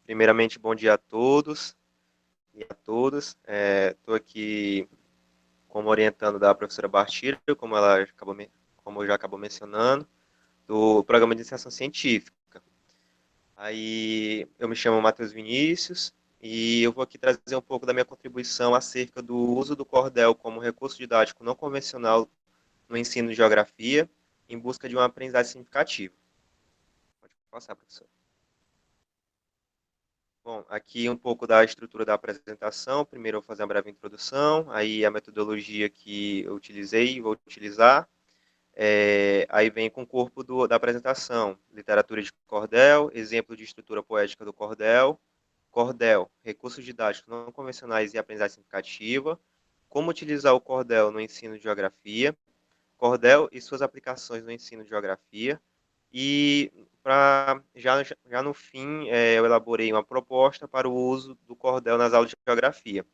Primeiramente, bom dia a todos e a todas. Estou aqui como orientando da professora Bartira, como já acabou mencionando, do programa de iniciação científica. Aí eu me chamo Matheus Vinícius e eu vou aqui trazer um pouco da minha contribuição acerca do uso do cordel como recurso didático não convencional no ensino de geografia em busca de uma aprendizagem significativa. Pode passar, professor. Bom, aqui um pouco da estrutura da apresentação. Primeiro eu vou fazer uma breve introdução, aí a metodologia que eu utilizei e vou utilizar. Aí vem com o corpo da apresentação, literatura de cordel, exemplo de estrutura poética do cordel, cordel, recursos didáticos não convencionais e aprendizagem significativa, como utilizar o cordel no ensino de geografia, cordel e suas aplicações no ensino de geografia, e já no fim, eu elaborei uma proposta para o uso do cordel nas aulas de geografia.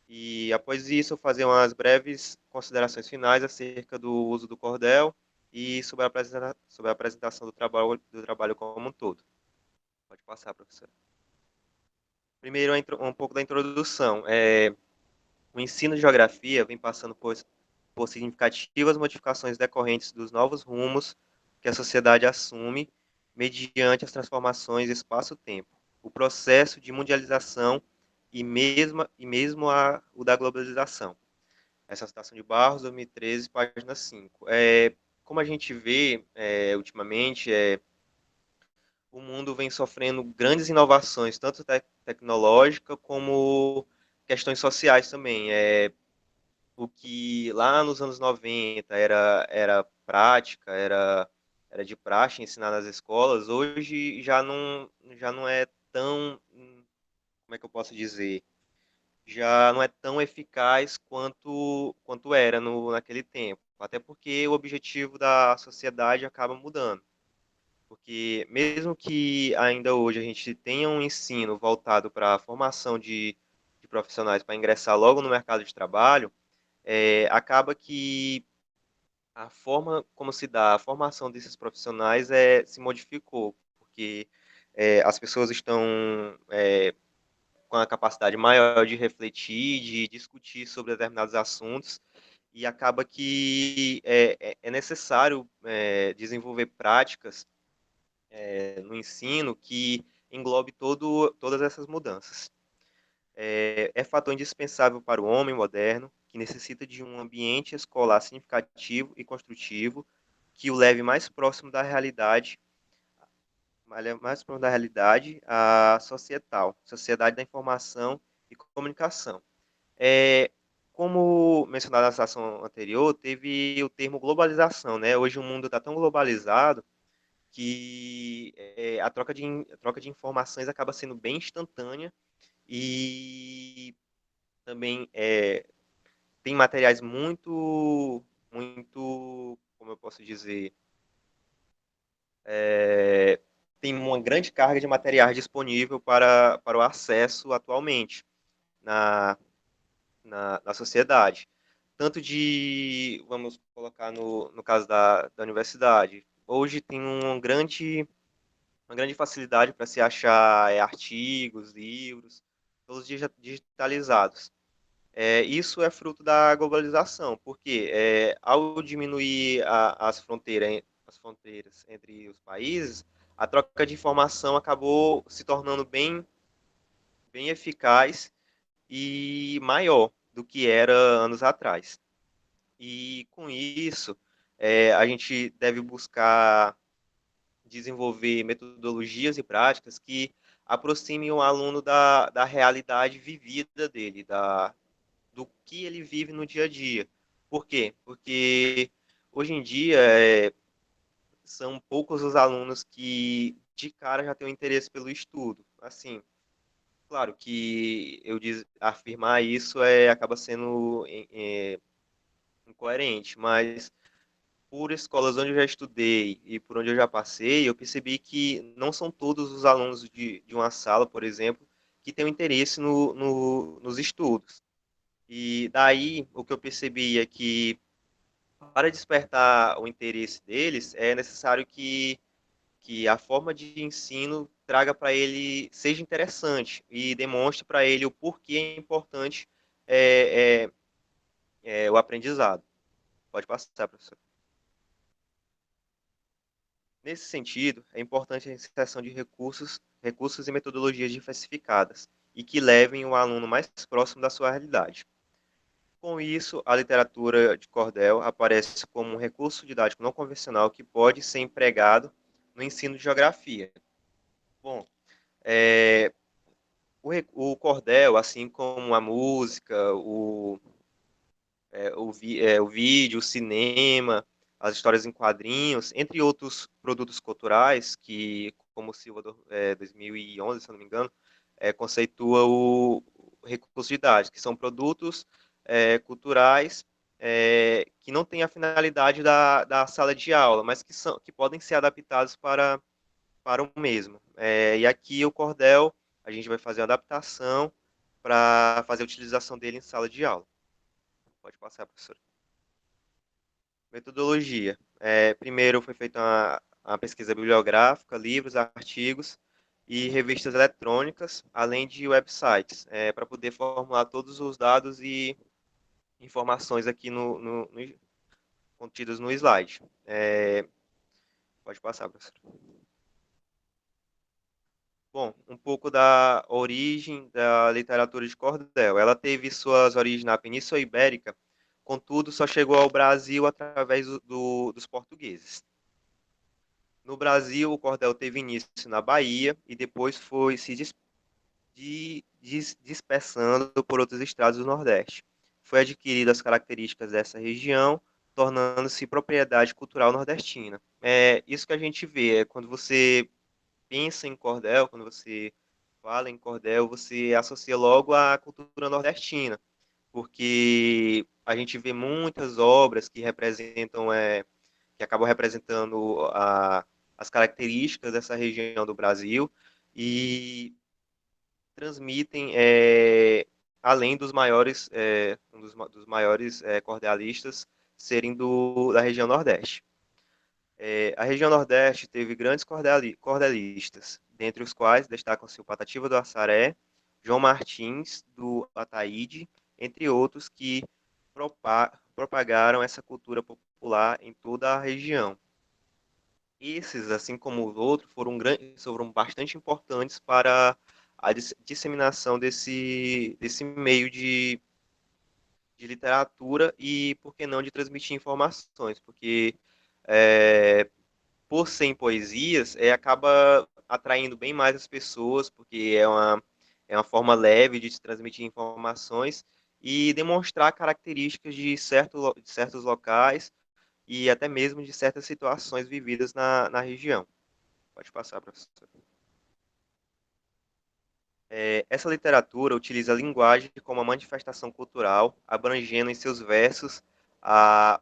E após isso, eu fazer umas breves considerações finais acerca do uso do cordel e sobre a apresentação do trabalho como um todo. Pode passar, professor. Primeiro, um pouco da introdução. O ensino de geografia vem passando por significativas modificações decorrentes dos novos rumos que a sociedade assume mediante as transformações espaço-tempo, o processo de mundialização e mesmo o da globalização. Essa citação de Barros, 2013, página 5. Como a gente vê ultimamente, o mundo vem sofrendo grandes inovações, tanto tecnológica como questões sociais também. O que lá nos anos 90 era prática, era de praxe ensinar nas escolas, hoje já não é tão, como é que eu posso dizer, já não é tão eficaz quanto era naquele tempo. Até porque o objetivo da sociedade acaba mudando. Porque mesmo que ainda hoje a gente tenha um ensino voltado para a formação de profissionais para ingressar logo no mercado de trabalho, acaba que a forma como se dá a formação desses profissionais se modificou, porque as pessoas estão com a capacidade maior de refletir, de discutir sobre determinados assuntos, e acaba que é necessário desenvolver práticas no ensino que englobe todas essas mudanças. É fator indispensável para o homem moderno, que necessita de um ambiente escolar significativo e construtivo, que o leve mais próximo da realidade a societal, sociedade da informação e comunicação. É, Como mencionado na sessão anterior, teve o termo globalização, né? Hoje o mundo está tão globalizado que a troca de informações acaba sendo bem instantânea e também tem materiais muito, como eu posso dizer, é, tem uma grande carga de materiais disponível para o acesso atualmente na, na sociedade. Tanto vamos colocar no caso da universidade, hoje tem uma grande facilidade para se achar artigos, livros, todos digitalizados. Isso é fruto da globalização, porque ao diminuir as fronteiras entre os países, a troca de informação acabou se tornando bem eficaz e maior do que era anos atrás. E com isso, a gente deve buscar desenvolver metodologias e práticas que aproximem o aluno da realidade vivida dele, do que ele vive no dia a dia. Por quê? Porque hoje em dia são poucos os alunos que de cara já têm um interesse pelo estudo. Assim, claro que afirmar isso acaba sendo incoerente, mas por escolas onde eu já estudei e por onde eu já passei, eu percebi que não são todos os alunos de uma sala, por exemplo, que têm um interesse nos estudos. E daí o que eu percebi é que para despertar o interesse deles é necessário que a forma de ensino traga para ele, seja interessante e demonstre para ele o porquê é importante é, o aprendizado. Pode passar, professor. Nesse sentido, é importante a inserção de recursos e metodologias diversificadas e que levem o aluno mais próximo da sua realidade. Com isso, a literatura de cordel aparece como um recurso didático não convencional que pode ser empregado no ensino de geografia. Bom, é, o cordel, assim como a música, o vídeo, o cinema, as histórias em quadrinhos, entre outros produtos culturais, que, como o Silva 2011, se eu não me engano, conceitua o recurso didático, que são produtos culturais que não têm a finalidade da sala de aula, mas que podem ser adaptados para o mesmo. E aqui o cordel, a gente vai fazer a adaptação para fazer a utilização dele em sala de aula. Pode passar, professor. Metodologia. Primeiro foi feita uma pesquisa bibliográfica, livros, artigos e revistas eletrônicas, além de websites, para poder formular todos os dados e informações aqui contidos no slide. Pode passar, professor. Bom, um pouco da origem da literatura de cordel. Ela teve suas origens na Península Ibérica, contudo, só chegou ao Brasil através dos portugueses. No Brasil, o cordel teve início na Bahia e depois foi se dispersando por outros estados do Nordeste. Foi adquirido as características dessa região, tornando-se propriedade cultural nordestina. É isso que a gente vê, quando você pensa em cordel, quando você fala em cordel, você associa logo à cultura nordestina, porque a gente vê muitas obras que representam, que acabam representando as características dessa região do Brasil e transmitem, além dos maiores, dos maiores cordelistas serem da região Nordeste. A região Nordeste teve grandes cordelistas, dentre os quais destacam-se o Patativa do Assaré, João Martins, do Ataíde, entre outros que propagaram essa cultura popular em toda a região. Esses, assim como os outros, foram bastante importantes para a disseminação desse meio de literatura e, por que não, de transmitir informações, porque é, por ser em poesias, acaba atraindo bem mais as pessoas, porque é uma forma leve de se transmitir informações e demonstrar características de certos locais e até mesmo de certas situações vividas na região. Pode passar, professor. Essa literatura utiliza a linguagem como uma manifestação cultural, abrangendo em seus versos a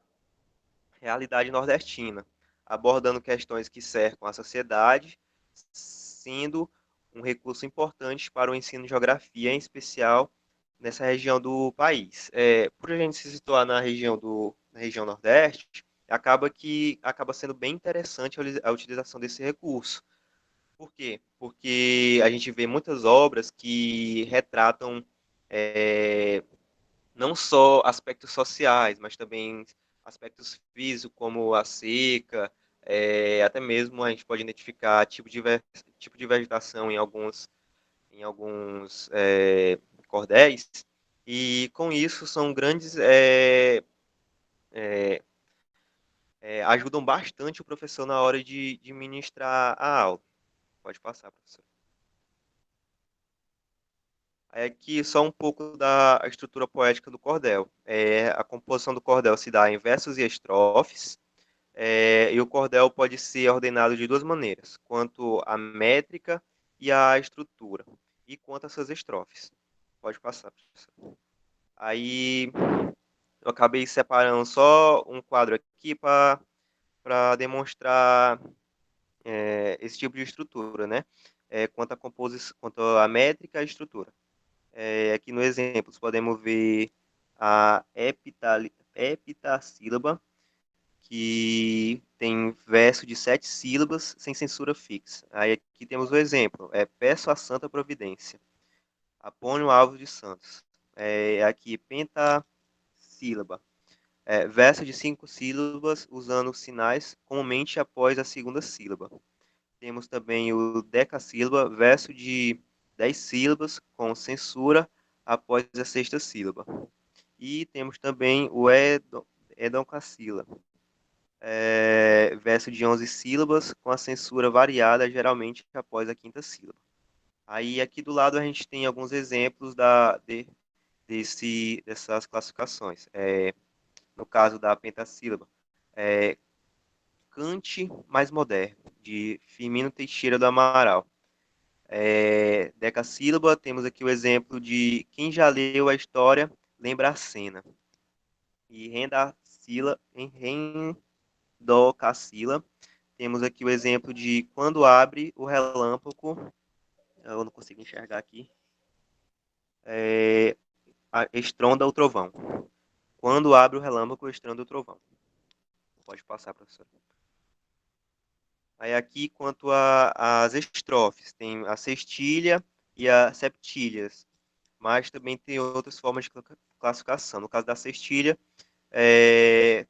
realidade nordestina, abordando questões que cercam a sociedade, sendo um recurso importante para o ensino de geografia, em especial nessa região do país. Por a gente se situar na região Nordeste, acaba sendo bem interessante a utilização desse recurso. Por quê? Porque a gente vê muitas obras que retratam é, não só aspectos sociais, mas também aspectos físicos, como a seca, até mesmo a gente pode identificar tipo de vegetação em alguns cordéis, e com isso são grandes, ajudam bastante o professor na hora de ministrar a aula. Pode passar, professor. Aqui só um pouco da estrutura poética do cordel. A composição do cordel se dá em versos e estrofes, e o cordel pode ser ordenado de duas maneiras, quanto à métrica e à estrutura, e quanto às suas estrofes. Pode passar, professor. Aí eu acabei separando só um quadro aqui para demonstrar esse tipo de estrutura, né? Quanto à métrica e estrutura. Aqui no exemplo, podemos ver a heptassílaba, que tem verso de 7 sílabas sem censura fixa. Aí aqui temos o exemplo, Peço a Santa Providência. Apônio Alves de Santos. Aqui, pentassílaba. Verso de 5 sílabas usando sinais comumente após a segunda sílaba. Temos também o decassílaba, verso de 10 sílabas com censura após a sexta sílaba. E temos também o edocassílaba, verso de 11 sílabas com a censura variada, geralmente após a quinta sílaba. Aí aqui do lado a gente tem alguns exemplos dessas classificações. No caso da pentassílaba, Cante Mais Moderno, de Firmino Teixeira do Amaral. Decassílaba, temos aqui o exemplo de Quem já leu a história, lembra a cena. E Rendocassila, temos aqui o exemplo de Quando abre o relâmpago, eu não consigo enxergar aqui, estronda o trovão. Quando abre o relâmpago, estronda o trovão. Pode passar, professor. Aí aqui, quanto às estrofes, tem a sextilha e a septilhas, mas também tem outras formas de classificação. No caso da sextilha,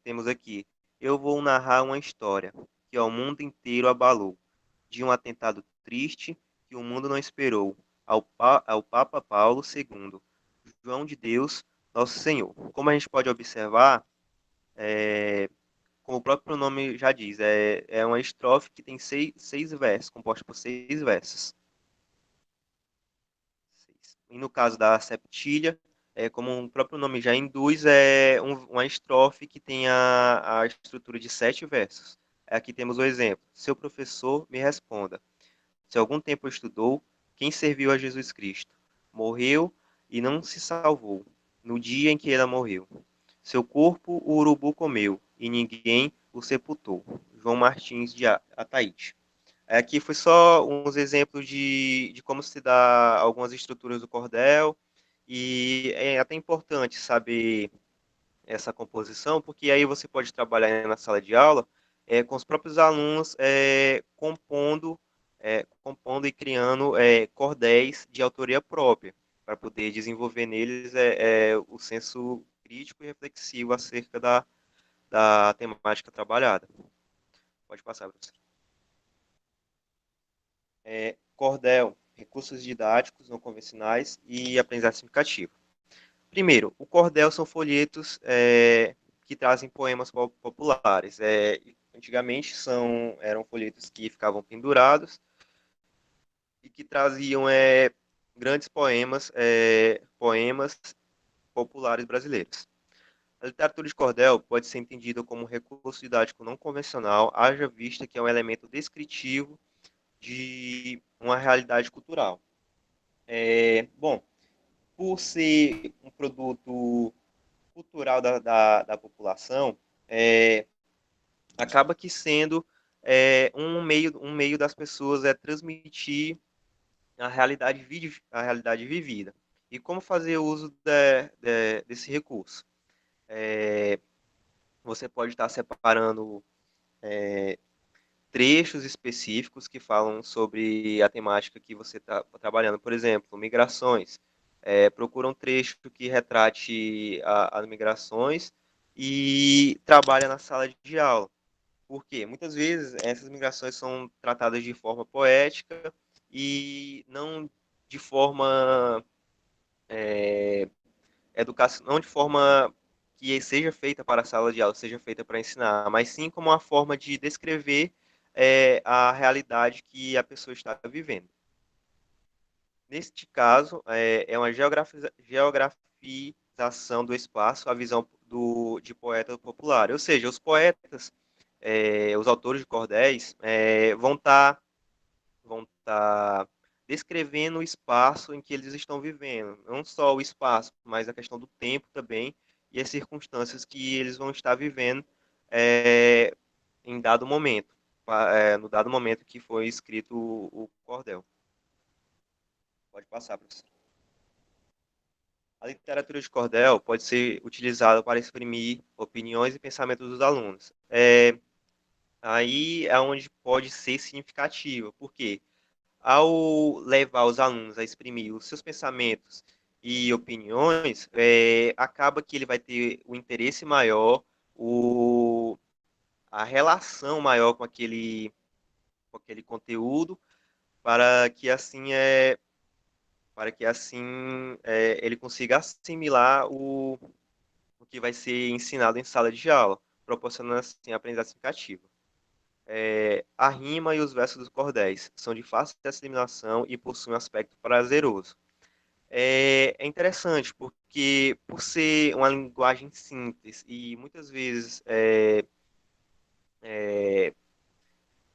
temos aqui, eu vou narrar uma história que ao mundo inteiro abalou, de um atentado triste que o mundo não esperou, ao Papa Paulo II, João de Deus, nosso Senhor. Como a gente pode observar, como o próprio nome já diz, é uma estrofe que tem seis versos, composta por 6 versos. E no caso da septilha, como o próprio nome já induz, uma estrofe que tem a estrutura de 7 versos. Aqui temos o exemplo. Seu professor, me responda. Se algum tempo estudou, quem serviu a Jesus Cristo? Morreu e não se salvou, no dia em que ele morreu. Seu corpo o urubu comeu, e ninguém o sepultou. João Martins de Ataíde. Aqui foi só uns exemplos de como se dá algumas estruturas do cordel, e é até importante saber essa composição, porque aí você pode trabalhar na sala de aula com os próprios alunos compondo e criando cordéis de autoria própria, para poder desenvolver neles o senso crítico e reflexivo acerca da temática trabalhada. Pode passar, professor. Cordel, recursos didáticos não convencionais e aprendizagem significativa. Primeiro, o cordel são folhetos que trazem poemas populares. Antigamente eram folhetos que ficavam pendurados e que traziam grandes poemas populares brasileiros. A literatura de cordel pode ser entendida como um recurso didático não convencional, haja vista que é um elemento descritivo de uma realidade cultural. Bom, por ser um produto cultural da população, acaba que sendo um meio das pessoas transmitir a realidade vivida. E como fazer uso desse recurso? Você pode estar separando trechos específicos que falam sobre a temática que você está trabalhando. Por exemplo, migrações. Procura um trecho que retrate as migrações e trabalha na sala de aula. Por quê? Muitas vezes essas migrações são tratadas de forma poética e não de forma não de forma que seja feita para a sala de aula, seja feita para ensinar, mas sim como uma forma de descrever a realidade que a pessoa está vivendo. Neste caso, é uma geografização do espaço, a visão de poeta popular. Ou seja, os poetas, os autores de cordéis, vão estar descrevendo o espaço em que eles estão vivendo. Não só o espaço, mas a questão do tempo também e as circunstâncias que eles vão estar vivendo em dado momento, no dado momento que foi escrito o cordel. Pode passar, professor. A literatura de cordel pode ser utilizada para exprimir opiniões e pensamentos dos alunos. Aí é onde pode ser significativa, porque ao levar os alunos a exprimir os seus pensamentos e opiniões, acaba que ele vai ter o interesse maior, a relação maior com aquele conteúdo, para que assim ele consiga assimilar o que vai ser ensinado em sala de aula, proporcionando assim a aprendizagem significativa. A rima e os versos dos cordéis são de fácil assimilação e possuem um aspecto prazeroso. É interessante porque, por ser uma linguagem simples e muitas vezes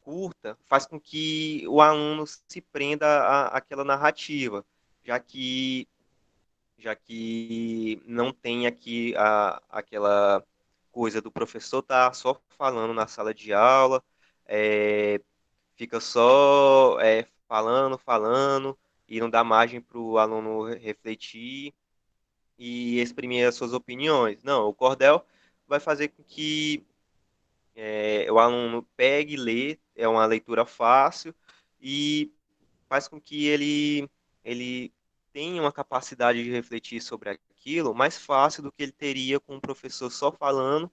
curta, faz com que o aluno se prenda àquela narrativa, já que, já que não tem aqui aquela coisa do professor estar só falando na sala de aula, é, fica só falando, e não dá margem para o aluno refletir e exprimir as suas opiniões. Não, o cordel vai fazer com que o aluno pegue e lê, é uma leitura fácil e faz com que ele tenha uma capacidade de refletir sobre aquilo mais fácil do que ele teria com o professor só falando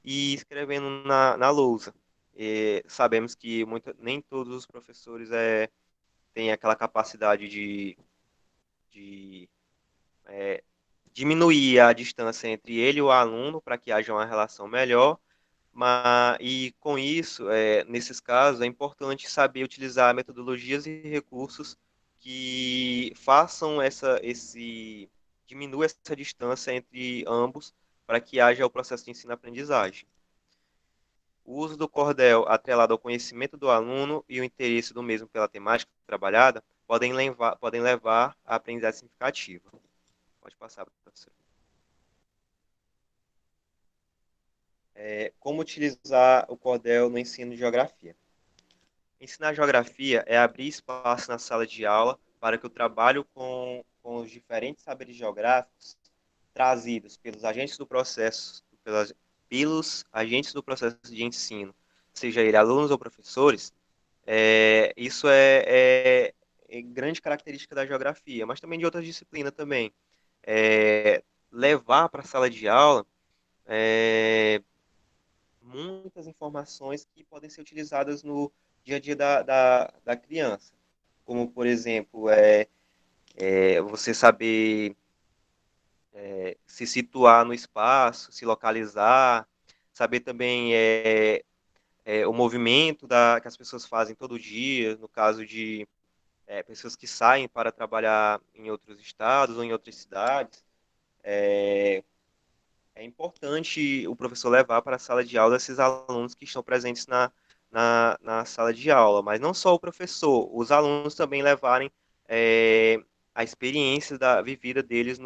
e escrevendo na lousa. E sabemos que nem todos os professores têm aquela capacidade de diminuir a distância entre ele e o aluno para que haja uma relação melhor. E com isso, nesses casos, é importante saber utilizar metodologias e recursos que façam diminua essa distância entre ambos para que haja o processo de ensino-aprendizagem. O uso do cordel atrelado ao conhecimento do aluno e o interesse do mesmo pela temática trabalhada podem levar à aprendizagem significativa. Pode passar, professor. Como utilizar o cordel no ensino de geografia? Ensinar geografia é abrir espaço na sala de aula para que o trabalho com os diferentes saberes geográficos trazidos pelos agentes do processo de ensino, seja ele alunos ou professores, isso é grande característica da geografia, mas também de outras disciplinas também. Levar para a sala de aula muitas informações que podem ser utilizadas no dia a dia da criança. Como, por exemplo, você saber se situar no espaço, se localizar, saber também o movimento que as pessoas fazem todo dia, no caso de pessoas que saem para trabalhar em outros estados ou em outras cidades. É importante o professor levar para a sala de aula esses alunos que estão presentes na sala de aula, mas não só o professor, os alunos também levarem a experiência vivida deles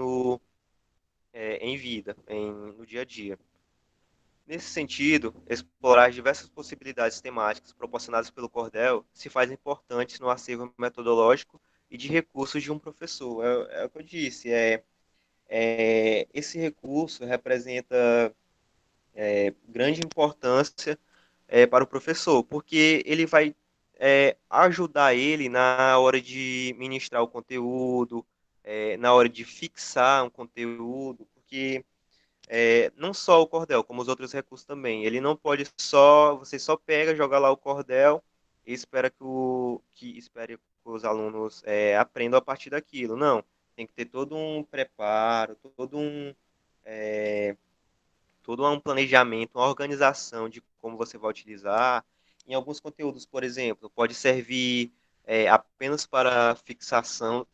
em vida, no dia a dia. Nesse sentido, explorar as diversas possibilidades temáticas proporcionadas pelo cordel se faz importante no acervo metodológico e de recursos de um professor. É o que eu disse, esse recurso representa grande importância para o professor, porque ele vai ajudar ele na hora de ministrar o conteúdo, na hora de fixar um conteúdo, porque não só o cordel, como os outros recursos também, ele não pode você só pega, joga lá o cordel e espere que os alunos aprendam a partir daquilo. Não, tem que ter todo um preparo, todo um planejamento, uma organização de como você vai utilizar. Em alguns conteúdos, por exemplo, pode servir apenas para fixação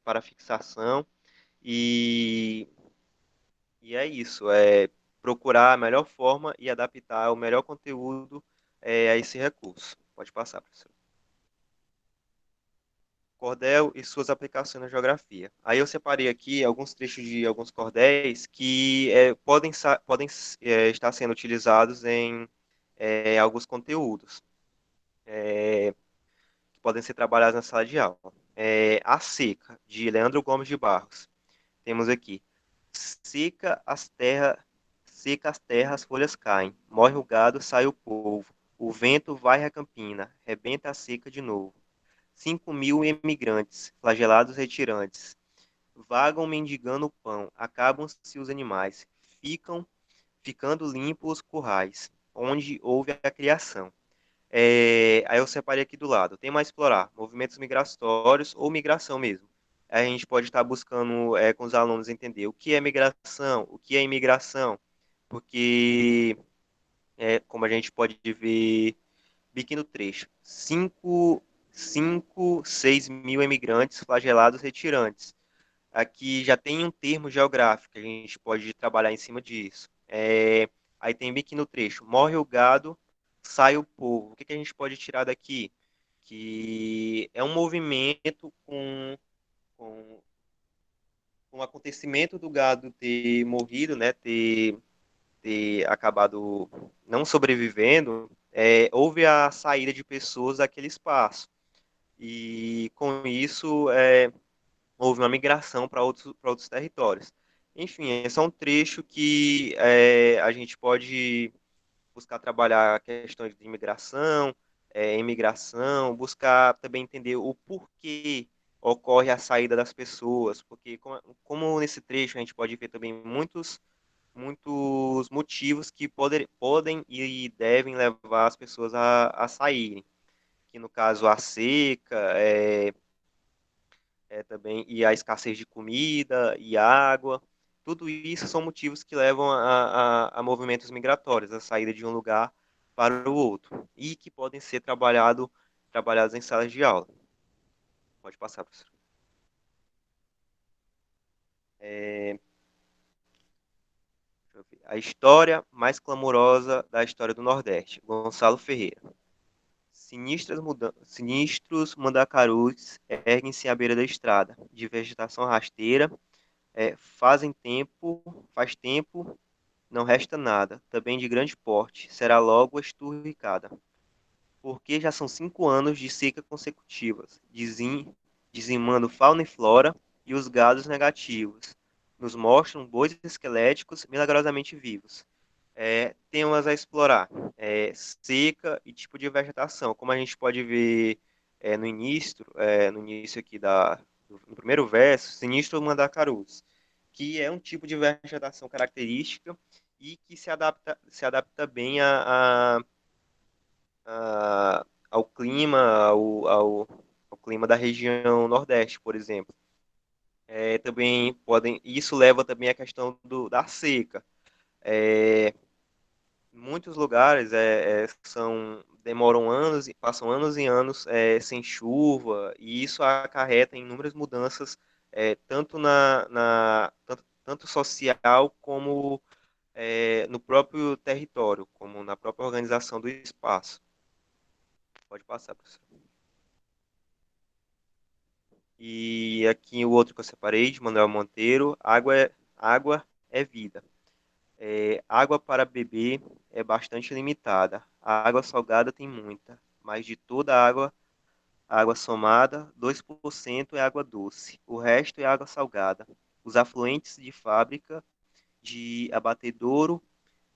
e, e é isso, procurar a melhor forma e adaptar o melhor conteúdo a esse recurso. Pode passar, professor. Cordel e suas aplicações na geografia. Aí eu separei aqui alguns trechos de alguns cordéis que podem estar sendo utilizados em alguns conteúdos que podem ser trabalhados na sala de aula. A Seca, de Leandro Gomes de Barros. Temos aqui. Seca as terras, seca as terras, as folhas caem. Morre o gado, sai o povo. O vento varre a campina, rebenta a seca de novo. 5.000 emigrantes, flagelados retirantes, vagam mendigando o pão, acabam-se os animais, ficando limpos os currais, onde houve a criação. Aí eu separei aqui do lado. Tem mais explorar movimentos migratórios ou migração mesmo. A gente pode estar buscando com os alunos entender o que é migração, o que é imigração, porque, como a gente pode ver, biquíni no trecho, 6.000 emigrantes flagelados retirantes. Aqui já tem um termo geográfico, que a gente pode trabalhar em cima disso. Aí tem bem aqui no trecho, morre o gado, sai o povo. O que, que a gente pode tirar daqui? Que é um movimento com, com o acontecimento do gado ter morrido, né, ter acabado não sobrevivendo, houve a saída de pessoas daquele espaço. E com isso, houve uma migração para outros territórios. Enfim, esse é um trecho que a gente pode buscar trabalhar questões de imigração, imigração, buscar também entender o porquê ocorre a saída das pessoas, porque como nesse trecho a gente pode ver também muitos motivos que podem e devem levar as pessoas a saírem, que no caso a seca, também e a escassez de comida e água. Tudo isso são motivos que levam a movimentos migratórios, a saída de um lugar para o outro, e que podem ser trabalhados em salas de aula. Pode passar, professor. É, Deixa eu ver. A história mais clamorosa da história do Nordeste, Gonçalo Ferreira. Sinistros mandacarus erguem-se à beira da estrada, de vegetação rasteira, faz tempo não resta nada, também de grande porte, será logo esturricada. Porque já são 5 anos de seca consecutivas, dizimando fauna e flora e os gados negativos. Nos mostram bois esqueléticos milagrosamente vivos. Temas a explorar, seca e tipo de vegetação. Como a gente pode ver no início aqui no primeiro verso, Sinistro Mandacarus, que é um tipo de vegetação característica e que se adapta bem ao clima, ao clima da região Nordeste, por exemplo. Isso leva também à questão da seca. É, Muitos lugares demoram anos e passam anos e anos sem chuva, e isso acarreta em inúmeras mudanças, tanto tanto social como no próprio território, como na própria organização do espaço. Pode passar, professor. E aqui o outro que eu separei, de Manuel Monteiro, água é vida. Água para beber é bastante limitada. A água salgada tem muita, mas de toda a água somada, 2% é água doce. O resto é água salgada. Os afluentes de fábrica, de abatedouro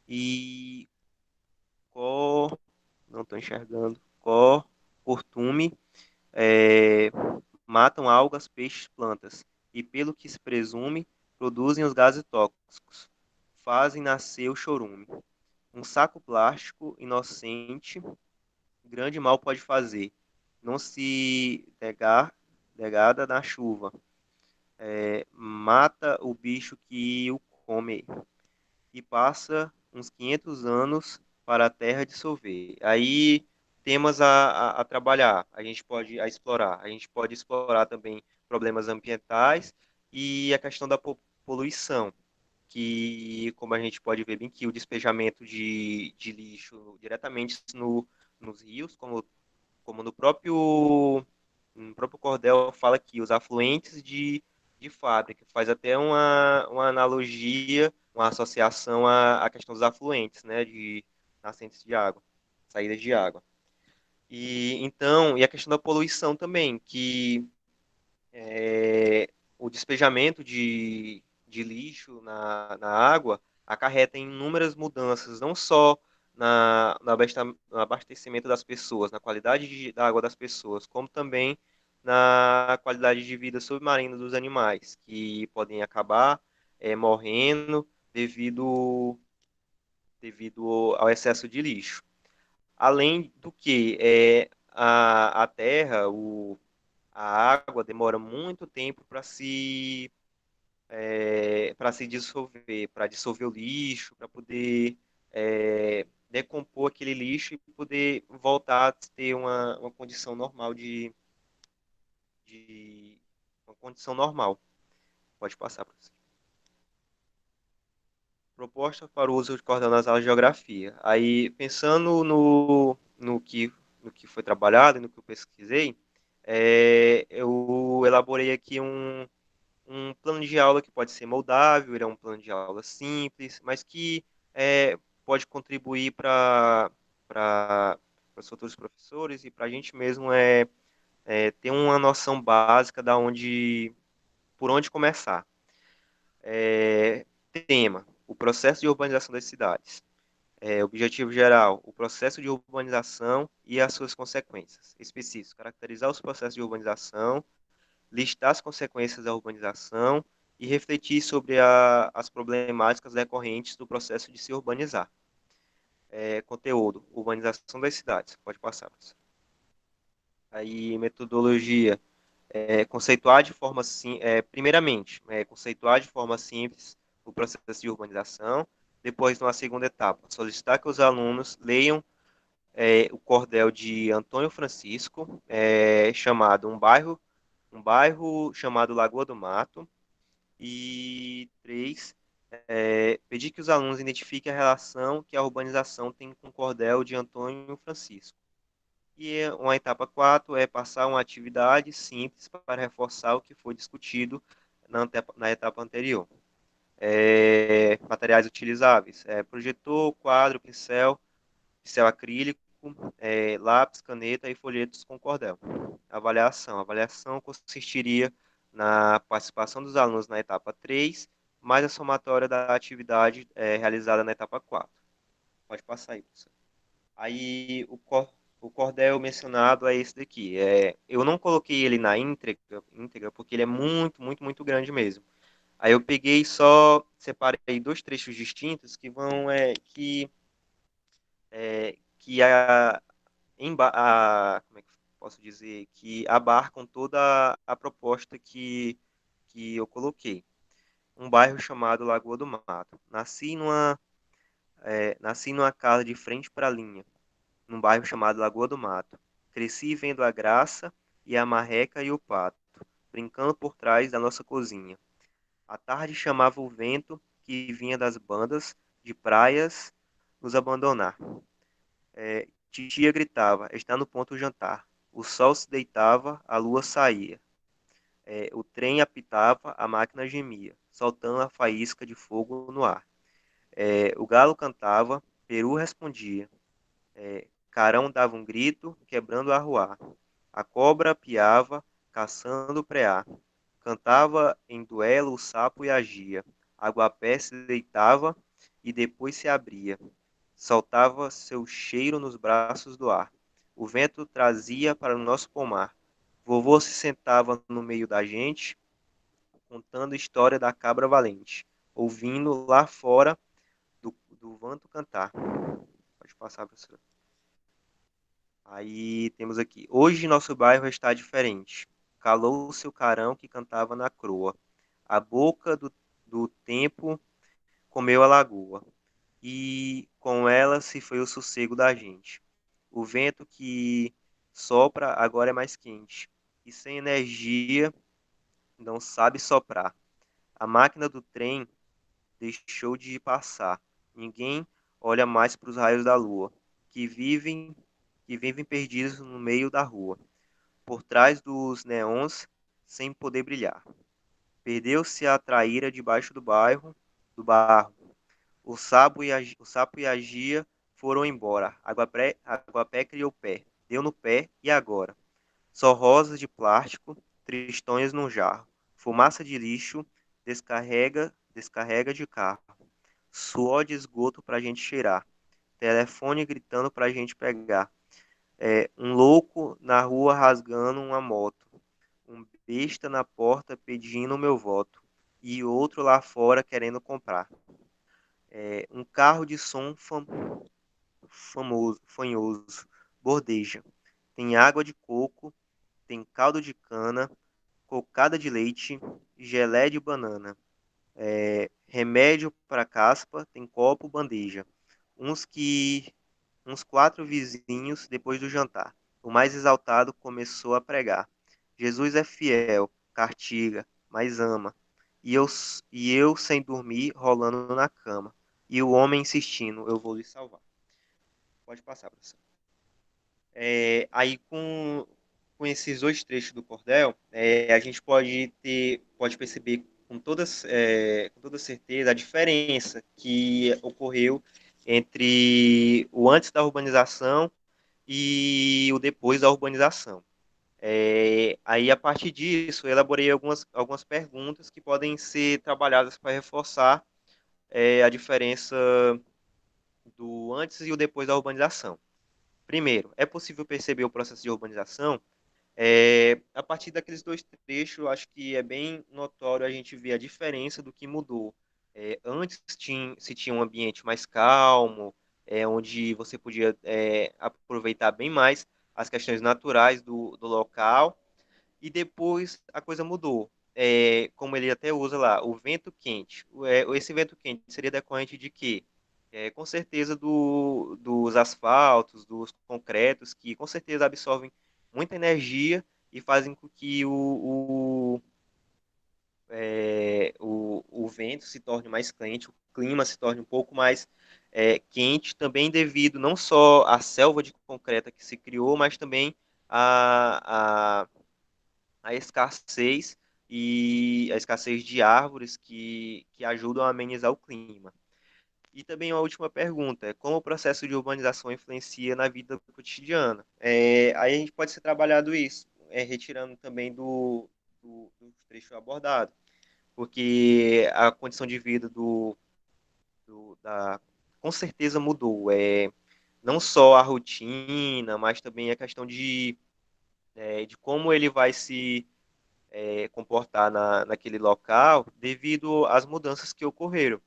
e có, não estou enxergando, cortume, é, matam algas, peixes, plantas, e pelo que se presume, produzem os gases tóxicos. Fazem nascer o chorume. Um saco plástico inocente, grande mal pode fazer. Não se degada na chuva. Mata o bicho que o come. E passa uns 500 anos para a terra dissolver. Aí temas a trabalhar, a explorar. A gente pode explorar também problemas ambientais e a questão da poluição, que, como a gente pode ver bem, que o despejamento de lixo diretamente nos rios, como no próprio cordel fala aqui, os afluentes de fábrica, faz até uma analogia, uma associação à questão dos afluentes, né, de nascentes de água, saídas de água. E a questão da poluição também, que o despejamento de lixo na água acarreta em inúmeras mudanças, não só no abastecimento das pessoas, na qualidade da água das pessoas, como também na qualidade de vida submarina dos animais, que podem acabar morrendo devido ao excesso de lixo. Além do que a terra, a água demora muito tempo para se dissolver, para dissolver o lixo, para poder decompor aquele lixo e poder voltar a ter uma condição normal de uma condição normal. Pode passar, professor. Proposta para o uso de cordel nas aulas de geografia. Aí, pensando no que foi trabalhado e no que eu pesquisei, eu elaborei aqui um plano de aula que pode ser moldável, ele é um plano de aula simples, mas que pode contribuir para os futuros professores e para a gente mesmo ter uma noção básica por onde começar. Tema: o processo de urbanização das cidades. Objetivo geral: o processo de urbanização e as suas consequências. Específico: caracterizar os processos de urbanização, listar as consequências da urbanização e refletir sobre as problemáticas decorrentes do processo de se urbanizar. Conteúdo: urbanização das cidades. Pode passar, professor. Aí, metodologia: conceituar de forma primeiramente, conceituar de forma simples o processo de urbanização. Depois, numa segunda etapa, solicitar que os alunos leiam o cordel de Antônio Francisco, chamado um bairro chamado Lagoa do Mato. E três, pedir que os alunos identifiquem a relação que a urbanização tem com o cordel de Antônio Francisco. E uma etapa 4 é passar uma atividade simples para reforçar o que foi discutido na etapa anterior. Materiais utilizáveis: projetor, quadro, pincel acrílico, lápis, caneta e folhetos com cordel. Avaliação. A avaliação consistiria na participação dos alunos na etapa 3, mais a somatória da atividade realizada na etapa 4. Pode passar aí, professor. Aí, o cordel mencionado é esse daqui. Eu não coloquei ele na íntegra porque ele é muito, muito, muito grande mesmo. Aí eu peguei só, separei dois trechos distintos que vão, que como é que posso dizer, que abarcam toda a proposta que eu coloquei. Um bairro chamado Lagoa do Mato. Nasci numa casa de frente para a linha, num bairro chamado Lagoa do Mato. Cresci vendo a graça e a marreca e o pato, brincando por trás da nossa cozinha. A tarde chamava o vento que vinha das bandas de praias nos abandonar. Titia gritava: está no ponto o jantar. O sol se deitava, a lua saía. O trem apitava, a máquina gemia, soltando a faísca de fogo no ar. O galo cantava, peru respondia. Carão dava um grito, quebrando o arruar. A cobra piava, caçando o preá. Cantava em duelo o sapo e agia. Aguapé se deitava e depois se abria. Soltava seu cheiro nos braços do ar. O vento trazia para o nosso pomar. Vovô se sentava no meio da gente, contando a história da cabra valente, ouvindo lá fora do vanto cantar. Pode passar, professor. Aí temos aqui. Hoje nosso bairro está diferente. Calou-se o carão que cantava na croa. A boca do tempo comeu a lagoa. E com ela se foi o sossego da gente. O vento que sopra agora é mais quente. E sem energia não sabe soprar. A máquina do trem deixou de passar. Ninguém olha mais para os raios da lua, que vivem perdidos no meio da rua, por trás dos neons, sem poder brilhar. Perdeu-se a traíra debaixo do barro. O sapo e a gia foram embora. Aguapé criou pé. Deu no pé e agora? Só rosas de plástico, tristonhas num jarro. Fumaça de lixo descarrega de carro, suor de esgoto pra gente cheirar, telefone gritando pra gente pegar, um louco na rua rasgando uma moto, um besta na porta pedindo o meu voto e outro lá fora querendo comprar. Um carro de som famoso, fanhoso, bordeja. Tem água de coco, tem caldo de cana, cocada de leite, gelé de banana. Remédio para caspa, tem copo, bandeja. Uns que uns quatro vizinhos depois do jantar. O mais exaltado começou a pregar. Jesus é fiel, castiga, mas ama. E eu sem dormir, rolando na cama. E o homem insistindo, eu vou lhe salvar. Pode passar, professor. Aí com esses dois trechos do cordel, a gente pode perceber com toda certeza a diferença que ocorreu entre o antes da urbanização e o depois da urbanização. Aí, a partir disso, eu elaborei algumas perguntas que podem ser trabalhadas para reforçar a diferença do antes e o depois da urbanização. Primeiro, é possível perceber o processo de urbanização a partir daqueles dois trechos, eu acho que é bem notório a gente ver a diferença do que mudou. Antes se tinha um ambiente mais calmo, onde você podia aproveitar bem mais as questões naturais do local, e depois a coisa mudou. Como ele até usa lá, o vento quente. Esse vento quente seria decorrente de quê? Com certeza dos asfaltos, dos concretos, que com certeza absorvem muita energia e fazem com que o vento se torne mais quente, o clima se torne um pouco mais quente, também devido não só à selva de concreto que se criou, mas também a escassez e a escassez de árvores que ajudam a amenizar o clima. E também uma última pergunta, como o processo de urbanização influencia na vida cotidiana? Aí a gente pode ser trabalhado isso, retirando também do trecho abordado, porque a condição de vida com certeza mudou. Não só a rotina, mas também a questão de como ele vai se comportar naquele local devido às mudanças que ocorreram.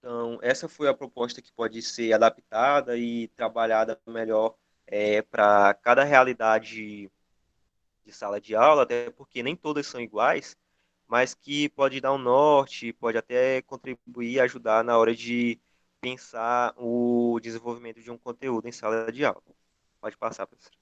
Então, essa foi a proposta que pode ser adaptada e trabalhada melhor para cada realidade de sala de aula, até porque nem todas são iguais, mas que pode dar um norte, pode até contribuir, ajudar na hora de pensar o desenvolvimento de um conteúdo em sala de aula. Pode passar, professor.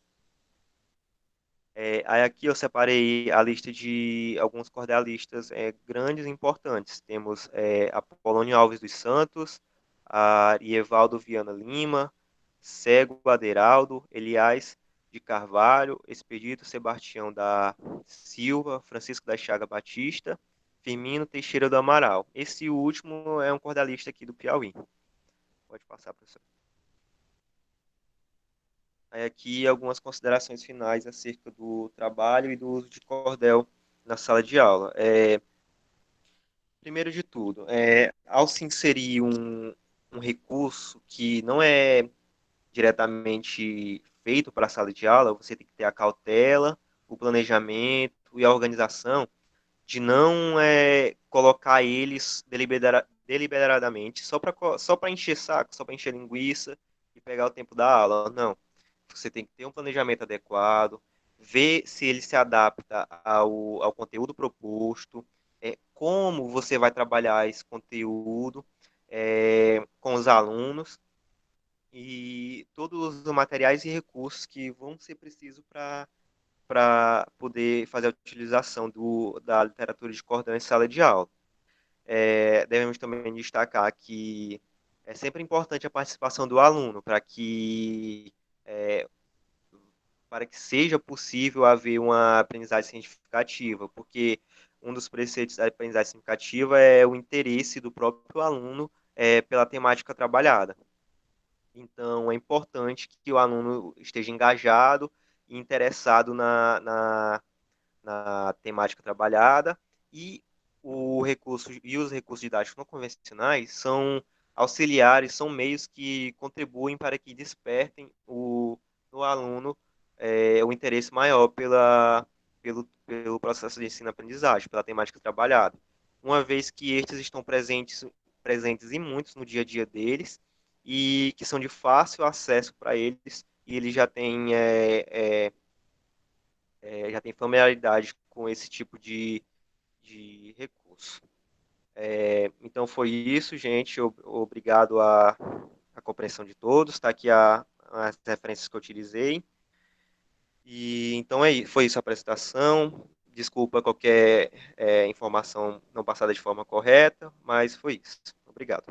Aí aqui eu separei a lista de alguns cordelistas grandes e importantes. Temos Apolônio Alves dos Santos, a Rievaldo Viana Lima, Cego Aderaldo, Elias de Carvalho, Expedito Sebastião da Silva, Francisco da Chaga Batista, Firmino Teixeira do Amaral. Esse último é um cordelista aqui do Piauí. Pode passar, professor. Aí aqui algumas considerações finais acerca do trabalho e do uso de cordel na sala de aula. Primeiro de tudo, ao se inserir um recurso que não é diretamente feito para a sala de aula, você tem que ter a cautela, o planejamento e a organização de não colocar eles deliberadamente só para encher saco, só para encher linguiça e pegar o tempo da aula. Não. Você tem que ter um planejamento adequado, ver se ele se adapta ao conteúdo proposto, como você vai trabalhar esse conteúdo com os alunos e todos os materiais e recursos que vão ser precisos para poder fazer a utilização da literatura de cordão em sala de aula. Devemos também destacar que é sempre importante a participação do aluno para que seja possível haver uma aprendizagem significativa, porque um dos preceitos da aprendizagem significativa é o interesse do próprio aluno pela temática trabalhada. Então, é importante que o aluno esteja engajado e interessado na temática trabalhada e o recurso e os recursos didáticos não convencionais são auxiliares, são meios que contribuem para que despertem no aluno o interesse maior pelo processo de ensino-aprendizagem, pela temática trabalhada. Uma vez que estes estão presentes e muitos no dia a dia deles, e que são de fácil acesso para eles, e eles já têm familiaridade com esse tipo de recurso. Então foi isso, gente. Obrigado à compreensão de todos. Está aqui as referências que eu utilizei. E então foi isso a apresentação. Desculpa qualquer informação não passada de forma correta, mas foi isso. Obrigado.